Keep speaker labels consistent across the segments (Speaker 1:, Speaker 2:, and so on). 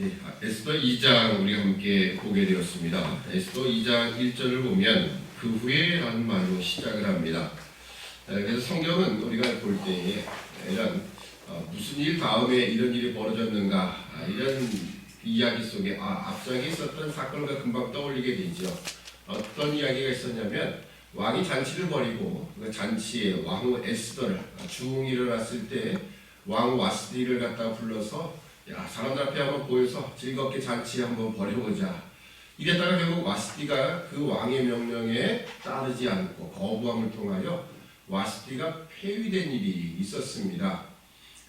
Speaker 1: 네, 에스더 2장 우리가 함께 보게 되었습니다. 에스더 2장 1절을 보면 그 후에 라는 말로 시작을 합니다. 그래서 성경은 우리가 볼 때에 이런 무슨 일 다음에 이런 일이 벌어졌는가 이런 이야기 속에 앞장에 있었던 사건과 금방 떠올리게 되죠. 어떤 이야기가 있었냐면 왕이 잔치를 벌이고 그 잔치에 왕후 에스더를 중흥이 일어났을 때 왕 와스디를 갖다가 불러서 야, 사람들 앞에 한번 보여서 즐겁게 잔치 한번 벌여보자. 이랬다가 결국 와스디가 그 왕의 명령에 따르지 않고 거부함을 통하여 와스디가 폐위된 일이 있었습니다.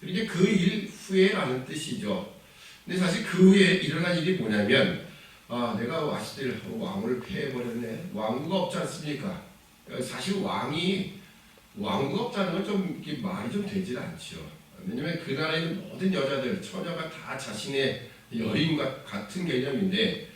Speaker 1: 그러니까 그 일 후에라는 뜻이죠. 근데 사실 그 후에 일어난 일이 뭐냐면 내가 와스디를 왕을 폐해버렸네. 왕후가 없지 않습니까? 사실 왕후가 없다는 건 좀 말이 좀 되질 않죠. 왜냐면 그 나라에 있는 모든 여자들, 처녀가 다 자신의 여인과 같은 개념인데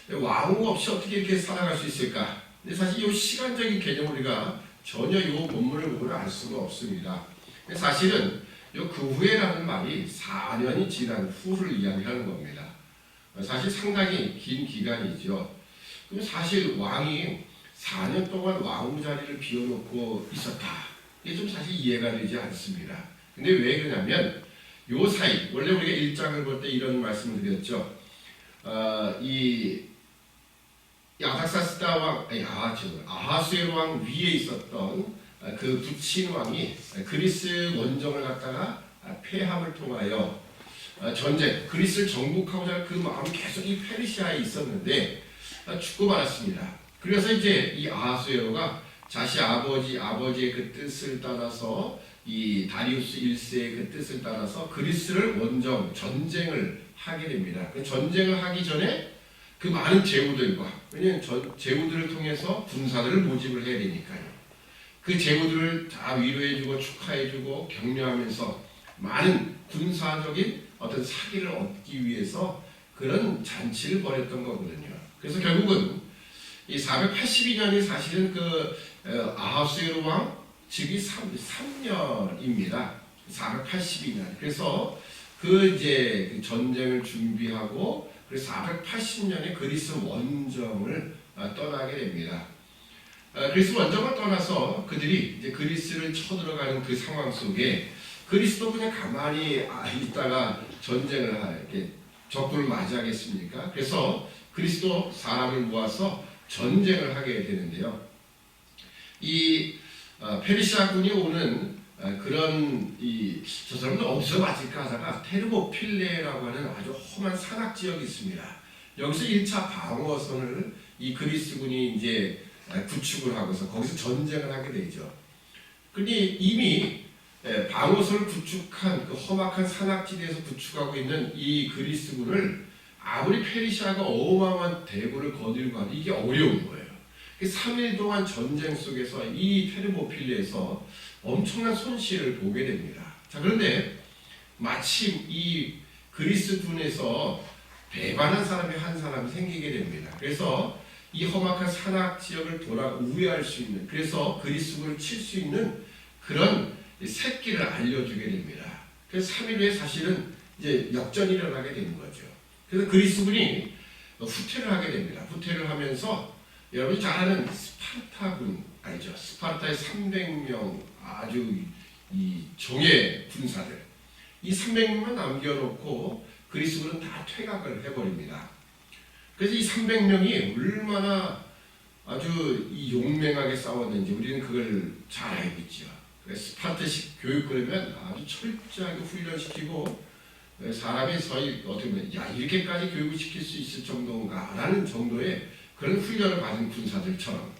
Speaker 1: 왕후 없이 어떻게 이렇게 살아갈 수 있을까? 근데 사실 이 시간적인 개념을 우리가 전혀 이 본문을 보면 알 수가 없습니다. 사실은 그 후에라는 말이 4년이 지난 후를 이야기하는 겁니다. 사실 상당히 긴 기간이죠. 그럼 사실 왕이 4년 동안 왕후 자리를 비워놓고 있었다. 이게 좀 사실 이해가 되지 않습니다. 근데 왜 그러냐면 요 사이 원래 우리가 1장을 볼 때 이런 말씀을 드렸죠. 이 야닥사스다 왕, 아하수에로 왕 위에 있었던 그 부친 왕이 그리스 원정을 갖다가 폐함을 통하여 전쟁, 그리스를 정복하고자 그 마음이 계속 이 페르시아에 있었는데 죽고 말았습니다. 그래서 이제 이 아하수에로가 자신 아버지의 그 뜻을 따라서 이 다리우스 1세의 그 뜻을 따라서 그리스를 전쟁을 하게 됩니다. 그 전쟁을 하기 전에 그 많은 제후들과, 왜냐하면 제후들을 통해서 군사들을 모집을 해야 되니까요. 그 제후들을 다 위로해주고 축하해주고 격려하면서 많은 군사적인 어떤 사기를 얻기 위해서 그런 잔치를 벌였던 거거든요. 그래서 결국은 이 482년이 사실은 그 아하수에로 왕 즉위 3년입니다. 482년. 그래서 이제 그 전쟁을 준비하고 그래서 480년에 그리스 원정을 떠나게 됩니다. 그리스 원정을 떠나서 그들이 이제 그리스를 쳐들어가는 그 상황 속에 그리스도 그냥 가만히 있다가 전쟁을 이렇게 적군을 맞이하겠습니까? 그래서 그리스도 사람을 모아서 전쟁을 하게 되는데요. 이 페르시아군이 오는 그런 저 사람은 어디서 맞을까 하다가 테르모필레라고 하는 아주 험한 산악 지역이 있습니다. 여기서 1차 방어선을 이 그리스군이 이제 구축을 하고서 거기서 전쟁을 하게 되죠. 근데 이미 방어선을 구축한 그 험악한 산악지대에서 구축하고 있는 이 그리스군을 아무리 페르시아가 어마어마한 대군을 거들고 하도 이게 어려운 거예요. 3일 동안 전쟁 속에서 이 테르모필레에서 엄청난 손실을 보게 됩니다. 자, 그런데 마침 이 그리스군에서 배반한 사람이 한 사람이 생기게 됩니다. 그래서 이 험악한 산악 지역을 우회할 수 있는, 그래서 그리스군을 칠 수 있는 그런 새끼를 알려주게 됩니다. 그래서 3일 후에 사실은 이제 역전이 일어나게 되는 거죠. 그래서 그리스군이 후퇴를 하게 됩니다. 후퇴를 하면서 여러분이 잘 아는 스파르타군 알죠? 스파르타의 300명 아주 이 정예 군사들, 이 300명만 남겨놓고 그리스군은 다 퇴각을 해버립니다. 그래서 이 300명이 얼마나 아주 용맹하게 싸웠는지 우리는 그걸 잘 알고 있죠. 스파르타식 교육그러면 아주 철저하게 훈련시키고 사람이 서히 어떻게 보면 이렇게까지 교육을 시킬 수 있을 정도인가 라는 정도의 그런 훈련을 받은 군사들처럼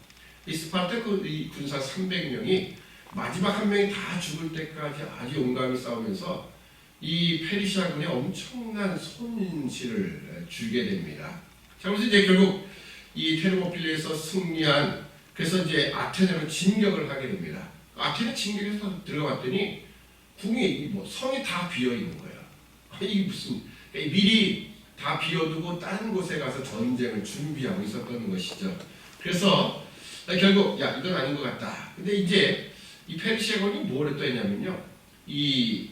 Speaker 1: 이 스파르타 이 군사 300명이 마지막 한 명이 다 죽을 때까지 아주 용감히 싸우면서 이 페르시아군에 엄청난 손실을 주게 됩니다. 자, 그래서 이제 결국 이 테르모필레에서 승리한, 그래서 이제 아테네로 진격을 하게 됩니다. 아테네 진격에서 들어갔더니 궁이 성이 다 비어 있는 거예요. 이게 무슨 미리 다 비워두고 다른 곳에 가서 전쟁을 준비하고 있었던 것이죠. 그래서 결국 이건 아닌 것 같다. 근데 이제 이 페르시아군이 뭘 또 했냐면요, 이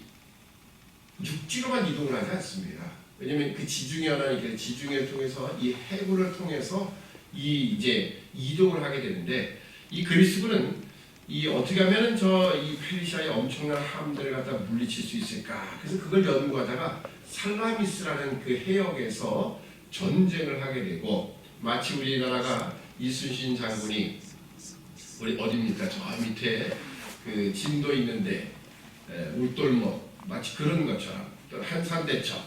Speaker 1: 육지로만 이동을 하지 않습니다. 왜냐면 그 지중해 하나니까 지중해를 통해서 이 해구를 통해서 이제 이동을 하게 되는데 이 그리스군은 이 어떻게 하면은 이 페르시아의 엄청난 함대를 갖다 물리칠 수 있을까? 그래서 그걸 연구하다가 살라미스라는 그 해역에서 전쟁을 하게 되고 마치 우리나라가 이순신 장군이 우리 어디입니까? 저 밑에 그 진도 있는데 울돌목 마치 그런 것처럼 또 한산대첩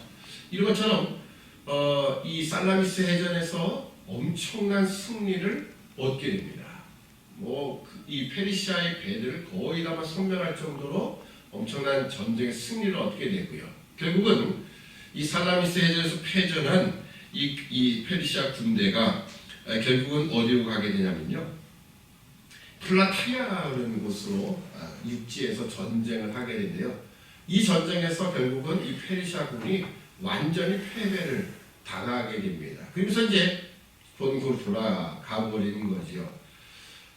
Speaker 1: 이런 것처럼 이 살라미스 해전에서 엄청난 승리를 얻게 됩니다. 이 페르시아의 배들을 거의 다 섬멸할 정도로 엄청난 전쟁의 승리를 얻게 되고요. 결국은 이 살라미스 해전에서 패전한 이 페르시아 군대가 결국은 어디로 가게 되냐면요. 플라타야라는 곳으로 육지에서 전쟁을 하게 되는데요. 이 전쟁에서 결국은 이 페르시아군이 완전히 패배를 당하게 됩니다. 그러면서 이제 본국으로 돌아가 버리는 거지요.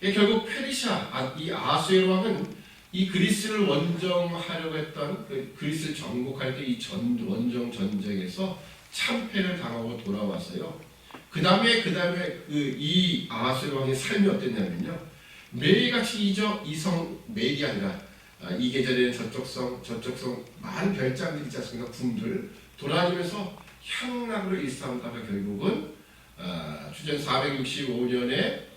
Speaker 1: 결국 페르시아, 이 아하수에로 왕은 이 그리스를 원정하려고 했던 그리스를 정복할 때 이 원정 전쟁에서 참패를 당하고 돌아왔어요. 그 다음에 이 아하수에로 왕의 삶이 어땠냐면요. 매일같이 매일이 아니라 이 계절에는 저쪽 성 많은 별장들 있지 않습니까? 궁들 돌아다니면서 향락으로 일삼다가 결국은 주전 465년에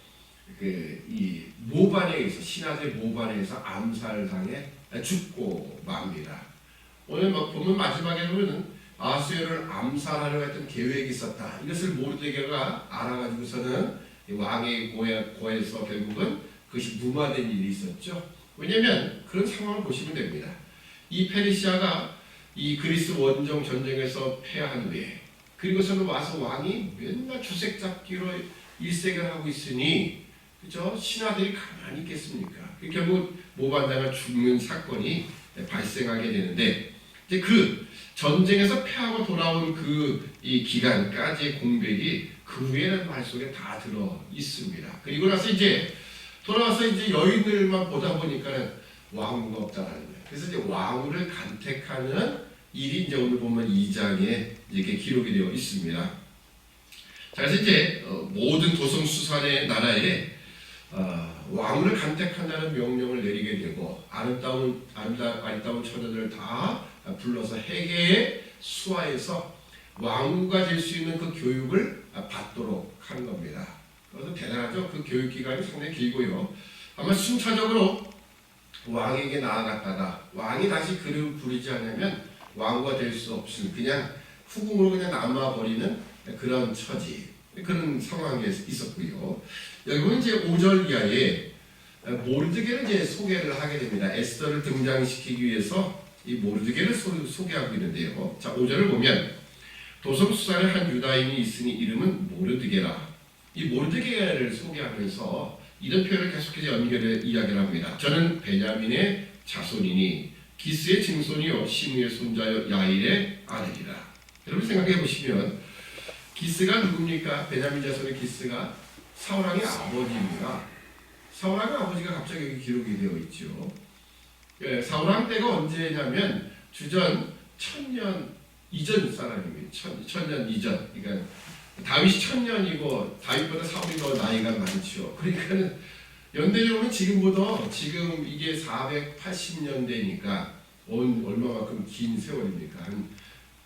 Speaker 1: 이 모반에서 신하들 모반에서 암살당해 죽고 맙니다. 오늘 보면 마지막에 보면은 아하수에로를 암살하려고 했던 계획이 있었다. 이것을 모르드게가 알아가지고서는 왕의 고에서 결국은 그것이 무마된 일이 있었죠. 왜냐하면 그런 상황을 보시면 됩니다. 이 페르시아가 이 그리스 원정 전쟁에서 패한 후에 그리고서는 와서 왕이 맨날 주색 잡기로 일색을 하고 있으니 그죠? 신하들이 가만히 있겠습니까? 결국 모반당을 죽는 사건이 발생하게 되는데 이제 그 전쟁에서 패하고 돌아온 이 기간까지의 공백이 그 후에는 말 속에 다 들어 있습니다. 그리고 나서 이제 돌아와서 이제 여인들만 보다 보니까는 왕후가 없다라는 거예요. 그래서 이제 왕후를 간택하는 일이 이제 오늘 보면 2장에 이렇게 기록이 되어 있습니다. 자, 그래서 이제 모든 도성 수산의 나라에 왕후를 간택한다는 명령을 내리게 되고 아름다운 처녀들을 다 불러서 해계에 수하해서 왕후가 될 수 있는 그 교육을 받도록 한 겁니다. 그래서 대단하죠. 그 교육 기간이 상당히 길고요. 아마 순차적으로 왕에게 나아갔다가 왕이 다시 그를 부리지 않으면 왕후가 될 수 없은 그냥 후궁으로 그냥 남아버리는 그런 처지, 그런 상황에 있었고요. 여기 보면 이제 5절 이하에 모르드게를 이제 소개를 하게 됩니다. 에스더를 등장시키기 위해서 이 모르드게를 소개하고 있는데요. 자, 5절을 보면 도성수산에 한 유다인이 있으니 이름은 모르드게라. 이 모르드게를 소개하면서 이런 표현을 계속해서 연결해 이야기를 합니다. 저는 베냐민의 자손이니 기스의 증손이요 시므의 손자요 야일의 아들이라. 여러분 생각해 보시면 기스가 누굽니까? 베냐민 자손의 기스가 사울왕의 아버지입니다. 사울왕의 아버지가 갑자기 여기 기록이 되어 있죠. 사울왕 때가 언제냐면 주전 1000년 이전 사람입니다. 1000년 이전. 그러니까 다윗이 1000년이고 다윗보다 사울이 더 나이가 많죠. 그러니까는 연대적으로 지금 이게 480년대니까 얼마만큼 긴 세월입니까? 한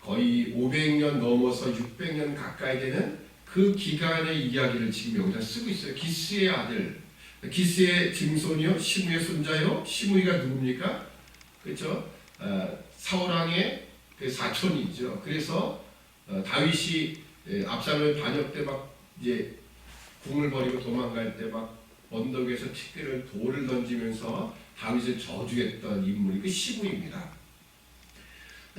Speaker 1: 거의 500년 넘어서 600년 가까이 되는 그 기간의 이야기를 지금 여기다 쓰고 있어요. 기스의 아들, 기스의 증손이요, 시므의 손자요. 시므이가 누굽니까? 그렇죠? 사울왕의 그 사촌이죠. 그래서 다윗이 압살롬의 반역 때 막 이제 궁을 버리고 도망갈 때 막 언덕 위에서 돌을 던지면서 다윗을 저주했던 인물이 그 시므이입니다.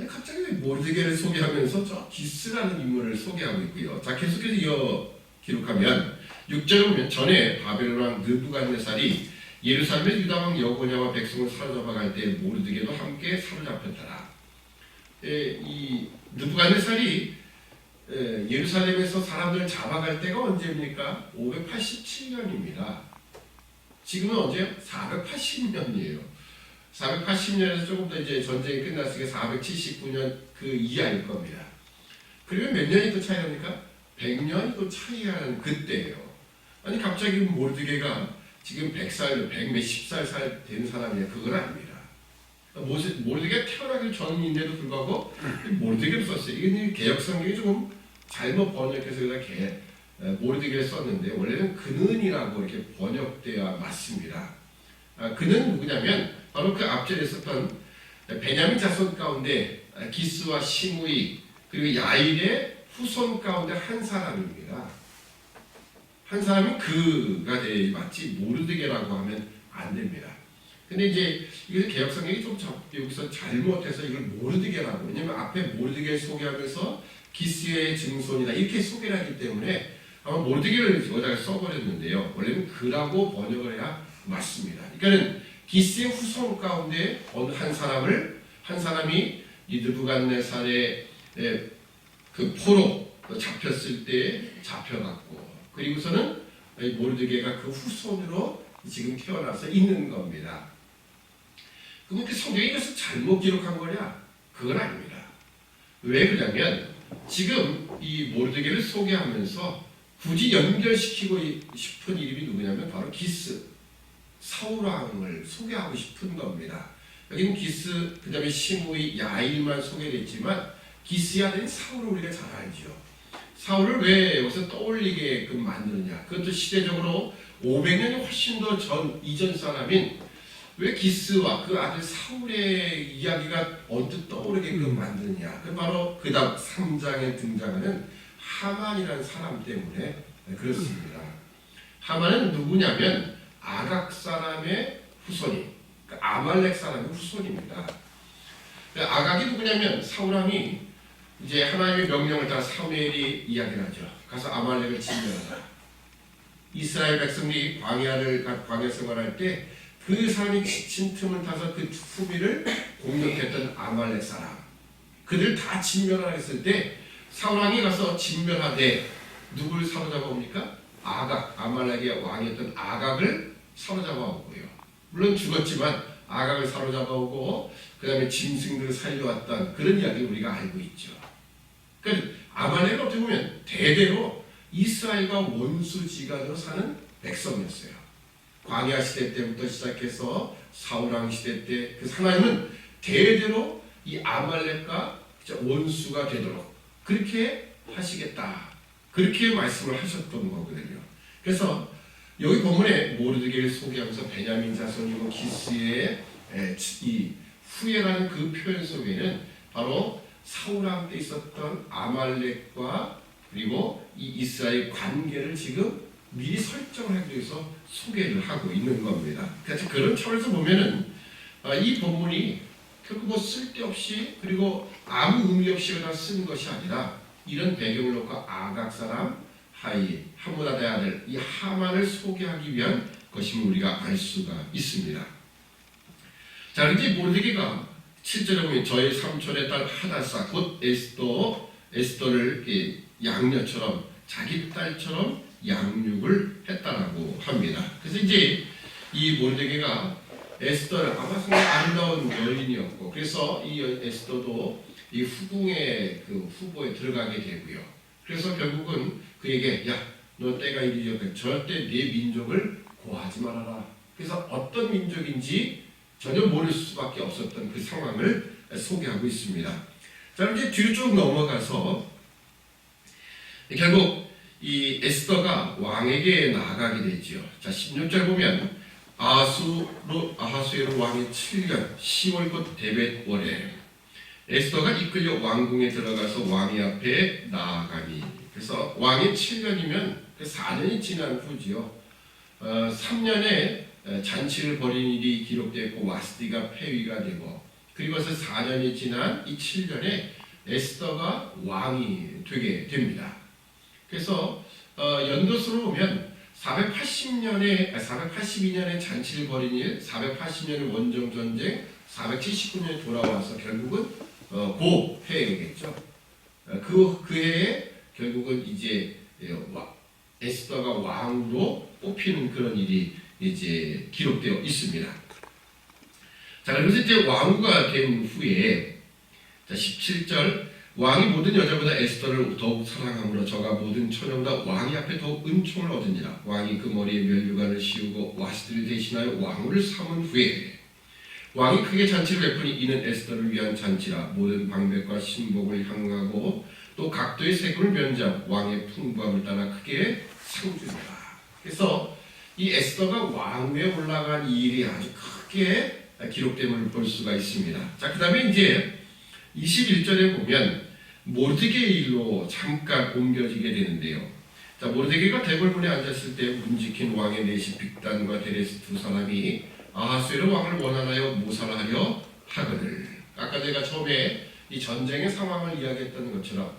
Speaker 1: 갑자기 모르드게를 소개하면서 저 기스라는 인물을 소개하고 있고요. 자, 계속해서 기록하면 6절에 보면 전에 바벨론 왕 느부갓네살이 예루살렘의 유다 왕 여고냐와 백성을 사로잡아갈 때 모르드게도 함께 사로잡혔더라. 이 느부갓네살이 예루살렘에서 사람들을 잡아갈 때가 언제입니까? 587년입니다. 지금은 언제? 480년이에요. 480년에서 조금 더 이제 전쟁이 끝났으니까 479년 그 이하일 겁니다. 그러면 몇 년이 더 차이 납니까? 100년이 더 차이가 나는 그때예요. 아니 갑자기 모르드게가 지금 100살, 100몇십 살 된 사람이냐? 그건 아닙니다. 모르드게가 태어나기 전인데도 불구하고 모르드게를 썼어요. 이게 개역성경이 조금 잘못 번역해서 모르드게를 썼는데 원래는 그는이라고 이렇게 번역되어야 맞습니다. 그는 누구냐면 바로 그 앞전에 썼던 베냐민 자손 가운데 기스와 시므이 그리고 야일의 후손 가운데 한 사람입니다. 한 사람이 그가 돼야 맞지 모르드게라고 하면 안 됩니다. 근데 이제 이게 개역성경이 좀 여기서 잘못해서 이걸 모르드게라고, 왜냐면 앞에 모르드게 소개하면서 기스의 증손이다 이렇게 소개를 하기 때문에 아마 모르드게를 여기다가 써버렸는데요. 원래는 그라고 번역을 해야 맞습니다. 그러니까 기스의 후손 가운데 어느 한 사람이 이 느부갓네살의 그 포로 잡혔을 때 잡혀갔고, 그리고서는 모르드게가 그 후손으로 지금 태어나서 있는 겁니다. 그럼 그 성경이 이것을 잘못 기록한 거냐? 그건 아닙니다. 왜 그러냐면 지금 이 모르드게를 소개하면서 굳이 연결시키고 싶은 이름이 누구냐면 바로 기스, 사울왕을 소개하고 싶은 겁니다. 여기는 기스, 그 다음에 시므이, 야일만 소개됐지만 기스의 아들인 사울을 우리가 잘 알죠. 사울을 왜 여기서 떠올리게끔 만드느냐? 그것도 시대적으로 500년이 훨씬 더 이전 사람인 왜 기스와 그 아들 사울의 이야기가 언뜻 떠오르게끔 만드느냐? 그 바로 그 다음 3장에 등장하는 하만이라는 사람 때문에 그렇습니다. 하만은 누구냐면 아각 사람의 후손이, 아말렉 사람의 후손입니다. 아각이 누구냐면 사울왕이 이제 하나님의 명령을 따라 사무엘이 이야기를 하죠. 가서 아말렉을 진멸하라. 이스라엘 백성이 광야 생활할 때 그 사람이 지친 틈을 타서 그 후비를 공격했던 아말렉 사람, 그들 다 진멸하라 했을 때 사울왕이 가서 진멸하되 누굴 사로잡아 옵니까? 아각, 아말렉의 왕이었던 아각을 사로잡아 오고요. 물론 죽었지만 아각을 사로잡아 오고 그 다음에 짐승들을 살려왔던 그런 이야기를 우리가 알고 있죠. 그러니까 아말렉은 어떻게 보면 대대로 이스라엘과 원수지간으로 사는 백성이었어요. 광야 시대 때부터 시작해서 사울왕 시대 때 그 하나님은 대대로 이 아말렉과 원수가 되도록 그렇게 하시겠다, 그렇게 말씀을 하셨던 거거든요. 그래서 여기 본문에 모르드게를 소개하면서 베냐민 자손이고 기스의 이 후예라는 그 표현 속에는 바로 사울왕 때 있었던 아말렉과 그리고 이 이스라엘 관계를 지금 미리 설정하기 위해서 소개를 하고 있는 겁니다. 그래서 그런 차원에서 보면은 이 본문이 결국 뭐 쓸데없이 그리고 아무 의미 없이 그냥 쓴 것이 아니라 이런 배경을 놓고 아각 사람 하무다다의 아들 이 하만을 소개하기 위한 것임을 우리가 알 수가 있습니다. 자, 그런데 모르드게가 7절에 보면 저의 삼촌의 딸 하다사 곧 에스더를 양녀처럼 자기 딸처럼 양육을 했다라고 합니다. 그래서 이제 이 모르드게가 에스더를 아마 상당히 아름다운 여인이었고, 그래서 이 에스더도 이 후궁의 그 후보에 들어가게 되고요. 그래서 결국은 그에게 너 때가 이르렀다. 절대 네 민족을 고하지 말아라. 그래서 어떤 민족인지 전혀 모를 수밖에 없었던 그 상황을 소개하고 있습니다. 자, 이제 뒤로 쭉 넘어가서 결국 이 에스더가 왕에게 나아가게 되지요. 자, 16절 보면 아하수에로 왕의 7년 10월 곧 데벳 월에 에스더가 이끌려 왕궁에 들어가서 왕의 앞에 나아가니. 그래서 왕의 7년이면 4년이 지난 후지요. 3년에 잔치를 벌인 일이 기록됐고 와스디가 폐위가 되고, 그리고서 4년이 지난 이 7년에 에스더가 왕이 되게 됩니다. 그래서 연도수로 보면 482년에 잔치를 벌인 일, 480년에 원정 전쟁, 479년에 돌아와서 결국은 고 해겠죠. 그 해에 결국은 이제 에스더가 왕으로 뽑히는 그런 일이 이제 기록되어 있습니다. 자, 그래서 이제 왕후가 된 후에 자 17절 왕이 모든 여자보다 에스더를 더욱 사랑함으로 저가 모든 처녀보다 왕이 앞에 더욱 은총을 얻으니라. 왕이 그 머리에 면류관을 씌우고 와시들을 대신하여 왕후를 삼은 후에 왕이 크게 잔치를 베푸니 이는 에스더를 위한 잔치라. 모든 방백과 신복을 향하고 또 각도의 세금을 면제하고 왕의 풍부함을 따라 크게 상주니라. 그래서 이 에스더가 왕위에 올라간 이 일이 아주 크게 기록됨을 볼 수가 있습니다. 자, 그 다음에 이제 21절에 보면 모르드게의 일로 잠깐 옮겨지게 되는데요. 자, 모르드게가 대궐문에 앉았을 때 문지킨 왕의 내시 빅단과 데레스 두 사람이 아하수에로 왕을 원하여 모살하려 하거늘. 아까 제가 처음에 이 전쟁의 상황을 이야기했던 것처럼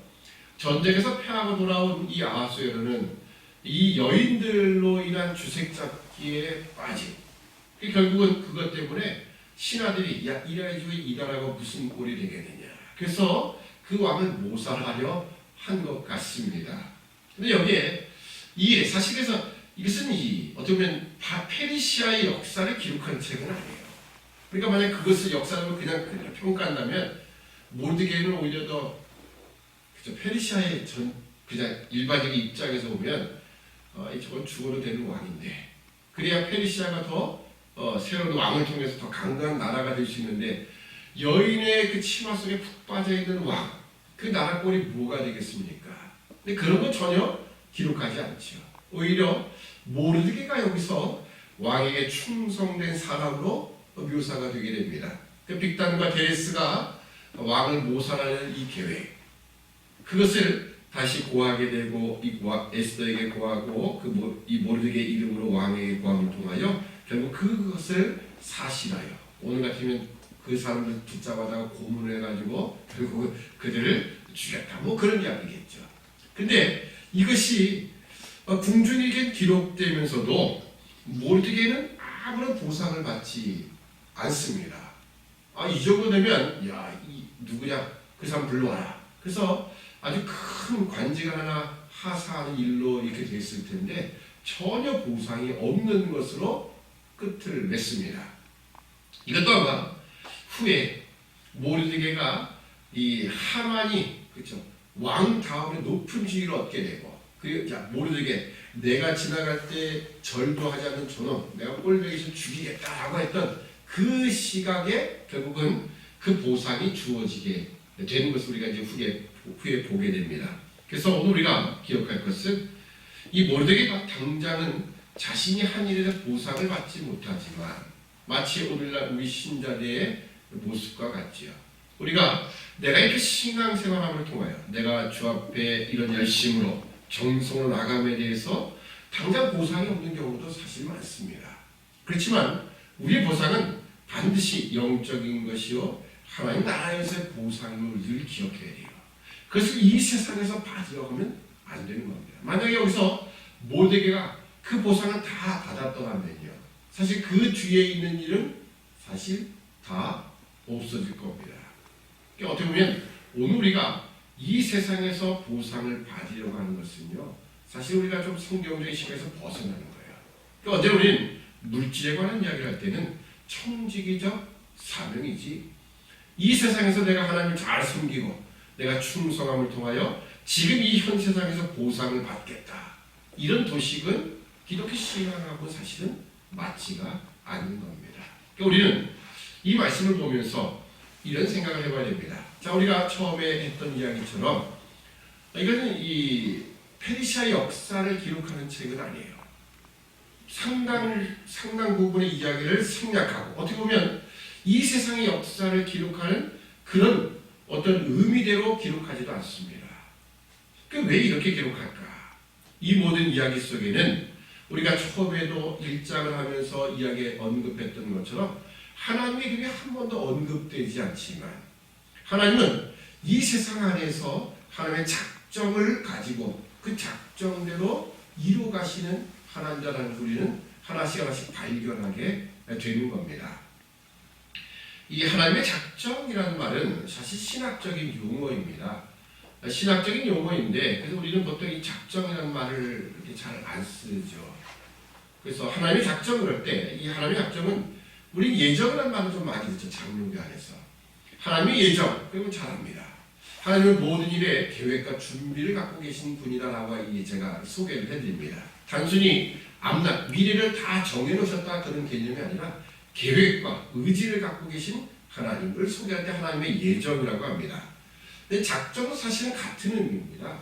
Speaker 1: 전쟁에서 패하고 돌아온 이 아하수에로는 이 여인들로 인한 주색 잡기에 빠진, 결국은 그것 때문에 신하들이 야 이래가지고 이 나라가 무슨 꼴이 되겠느냐. 그래서 그 왕을 모살하려 한 것 같습니다. 근데 여기에 이 사실에서 이것은 어떻게 보면 페르시아의 역사를 기록한 책은 아니에요. 그러니까 만약 그것을 역사로 그냥 평가한다면 모르드게는 오히려 더 페르시아의 그냥 일반적인 입장에서 보면 저건 죽어도 되는 왕인데 그래야 페르시아가 더 새로운 왕을 통해서 더 강건한 나라가 될 수 있는데 여인의 그 치마 속에 푹 빠져 있는 왕, 그 나라 꼴이 뭐가 되겠습니까? 근데 그런 건 전혀 기록하지 않죠. 오히려 모르드게가 여기서 왕에게 충성된 사람으로 묘사가 되게 됩니다. 그 빅단과 데레스가 왕을 모살하는 이 계획, 그것을 다시 고하게 되고 이 에스더에게 고하고 이 모르드게 이름으로 왕에게 고함을 통하여 결국 그것을 사실하여 오늘 같으면 그 사람들 붙잡아다가 고문을 해가지고 결국 그들을 죽였다. 뭐 그런 이야기겠죠. 근데 이것이 궁중에게 기록되면서도 모르드게는 아무런 보상을 받지 않습니다. 이 정도 되면 이 누구냐 그 사람 불러와라. 그래서 아주 큰 관직을 하나 하사하는 일로 이렇게 됐을 텐데 전혀 보상이 없는 것으로 끝을 맺습니다. 이것도 아마 후에 모르드게가 이 하만이 그렇죠 왕 다음에 높은 지위를 얻게 되고 모르드게 내가 지나갈 때 절도 하지 않는 저놈 내가 꼴배기에서 죽이겠다라고 했던 그 시각에 결국은 그 보상이 주어지게 되는 것을 우리가 이제 후에 보게 됩니다. 그래서 오늘 우리가 기억할 것은 이 모르드게가 당장은 자신이 한 일에 대해 보상을 받지 못하지만 마치 오늘날 우리 신자들의 모습과 같지요. 우리가 내가 이렇게 신앙생활함을 통하여 내가 주 앞에 이런 열심으로 정성으로 나감에 대해서 당장 보상이 없는 경우도 사실 많습니다. 그렇지만 우리의 보상은 반드시 영적인 것이요 하나님 나라에서의 보상을 늘 기억해야 돼요. 그것을 이 세상에서 받으려고 하면 안 되는 겁니다. 만약에 여기서 모르드게가 그 보상을 다 받았더라면요 사실 그 뒤에 있는 일은 사실 다 없어질 겁니다. 그러니까 어떻게 보면 오늘 우리가 이 세상에서 보상을 받으려고 하는 것은요 사실 우리가 좀 성경적인 시각에서 벗어나는 거예요. 그러니까 어제 우리는 물질에 관한 이야기를 할 때는 청지기적 사명이지 이 세상에서 내가 하나님을 잘 섬기고 내가 충성함을 통하여 지금 이 현 세상에서 보상을 받겠다 이런 도식은 기독교 신앙하고 사실은 맞지가 않는 겁니다. 그러니까 우리는 이 말씀을 보면서 이런 생각을 해봐야 됩니다. 자, 우리가 처음에 했던 이야기처럼 이거는 이 페르시아 역사를 기록하는 책은 아니에요. 상당 부분의 이야기를 생략하고 어떻게 보면 이 세상의 역사를 기록하는 그런 어떤 의미대로 기록하지도 않습니다. 왜 이렇게 기록할까? 이 모든 이야기 속에는 우리가 처음에도 1장을 하면서 이야기에 언급했던 것처럼 하나님의 이름이 한 번도 언급되지 않지만 하나님은 이 세상 안에서 하나님의 작정을 가지고 그 작정대로 이루어가시는 하나님이라는 우리는 하나씩 하나씩 발견하게 되는 겁니다. 이 하나님의 작정이라는 말은 사실 신학적인 용어입니다. 신학적인 용어인데 그래서 우리는 보통 이 작정이라는 말을 이렇게 잘 안 쓰죠. 그래서 하나님의 작정을 할 때 이 하나님의 작정은 우리 예정이라는 말을 좀 많이 듣죠. 장로교 안에서 하나님의 예정 그러면 잘합니다. 하나님은 모든 일에 계획과 준비를 갖고 계신 분이다라고 제가 소개를 해드립니다. 단순히 앞날 미래를 다 정해놓으셨다 그런 개념이 아니라 계획과 의지를 갖고 계신 하나님을 소개할 때 하나님의 예정이라고 합니다. 근데 작정은 사실은 같은 의미입니다.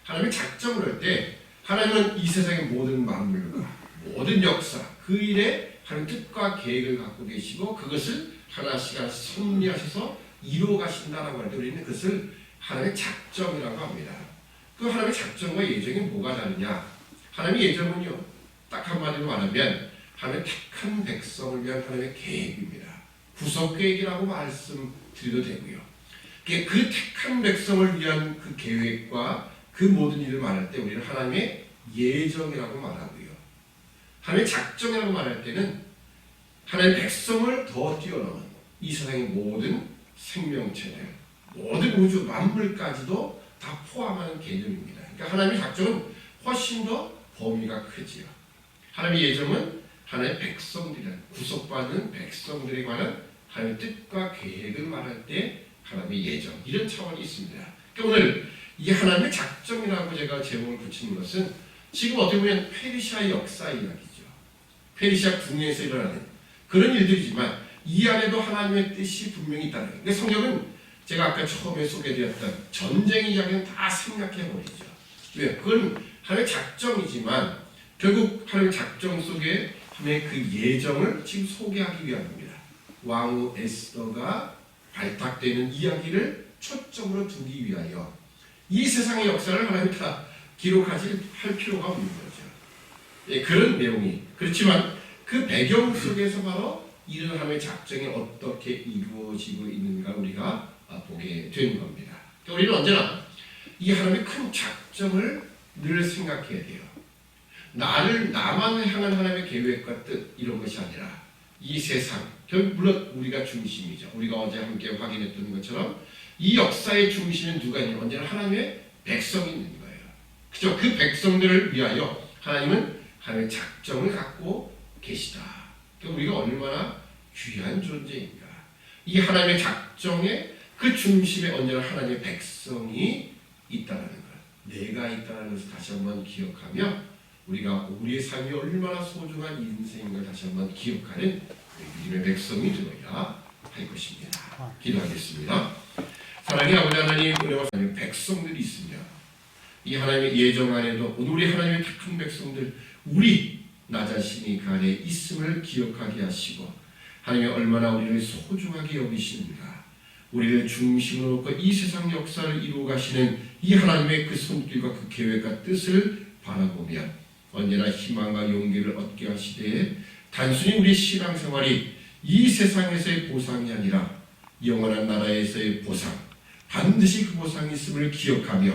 Speaker 1: 하나님의 작정을 할 때 하나님은 이 세상의 모든 만물과 모든 역사 그 일에 하나님 뜻과 계획을 갖고 계시고 그것을 하나씩 하나씩 섭리하셔서 이루어 가신다라고 할 때 우리는 그것을 하나님의 작정이라고 합니다. 그 하나님의 작정과 예정이 뭐가 다르냐? 하나님의 예정은요, 딱 한마디로 말하면 하나님의 택한 백성을 위한 하나님의 계획입니다. 구속 계획이라고 말씀드려도 되고요. 그 택한 백성을 위한 그 계획과 그 모든 일을 말할 때 우리는 하나님의 예정이라고 말하고요. 하나님의 작정이라고 말할 때는 하나님의 백성을 더 뛰어넘은 이 세상의 모든 생명체들, 모든 우주 만물까지도 다 포함하는 개념입니다. 그러니까 하나님의 작정은 훨씬 더 범위가 크지요. 하나님의 예정은 하나님의 백성들이란 구속받는 백성들에 관한 하나님의 뜻과 계획을 말할 때 하나님의 예정 이런 차원이 있습니다. 그러니까 오늘 이 하나님의 작정이라고 제가 제목을 붙이는 것은 지금 어떻게 보면 페르시아 역사 이야기죠. 페르시아 궁에서 일어나는 그런 일들이지만 이 안에도 하나님의 뜻이 분명히 있다는 거예요. 근데 성경은 제가 아까 처음에 소개드렸던 전쟁 이야기는 다 생략해버리죠. 왜요? 그건 하나님의 작정이지만 결국 하나님의 작정 속에 하나님의 그 예정을 지금 소개하기 위함입니다. 왕후 에스더가 발탁되는 이야기를 초점으로 두기 위하여 이 세상의 역사를 하나님 다 기록하지 할 필요가 없는 거죠. 예, 그런 내용이 그렇지만 그 배경 속에서 바로 이런 하나님의 작정이 어떻게 이루어지고 있는가 우리가 보게 되는 겁니다. 그러니까 우리는 언제나 이 하나님의 큰 작정을 늘 생각해야 돼요. 나만 향한 하나님의 계획과 뜻 이런 것이 아니라 이 세상, 물론 우리가 중심이죠. 우리가 어제 함께 확인했던 것처럼 이 역사의 중심은 누가 있냐면 언제나 하나님의 백성이 있는 거예요. 그죠? 그 백성들을 위하여 하나님은 하나님의 작정을 갖고 계시다. 그러니까 우리가 얼마나 귀한 존재인가. 이 하나님의 작정의 그 중심에 언제나 하나님의 백성이 있다는 것. 내가 있다는 것을 다시 한번 기억하며 우리가 우리의 삶이 얼마나 소중한 인생인가 다시 한번 기억하는 믿음의 백성이 되어야 할 것입니다. 기도하겠습니다. 사랑의 아버지 하나님, 은혜와 하나님 백성들이 있으며 이 하나님의 예정 안에도 우리 하나님의 택한 백성들 우리 나 자신이 그 안에 있음을 기억하게 하시고 하나님이 얼마나 우리를 소중하게 여기시는가 우리를 중심으로 놓고 이 세상 역사를 이루어 가시는 이 하나님의 그 손길과 그 계획과 뜻을 바라보며 언제나 희망과 용기를 얻게 하시되 단순히 우리 신앙생활이 이 세상에서의 보상이 아니라 영원한 나라에서의 보상 반드시 그 보상이 있음을 기억하며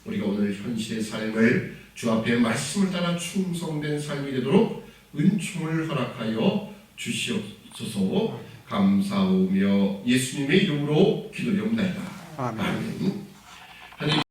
Speaker 1: 우리가 오늘 현실의 삶을 주 앞에 말씀을 따라 충성된 삶이 되도록 은총을 허락하여 주시옵소서. 감사하며 예수님의 이름으로 기도드립니다. 아멘.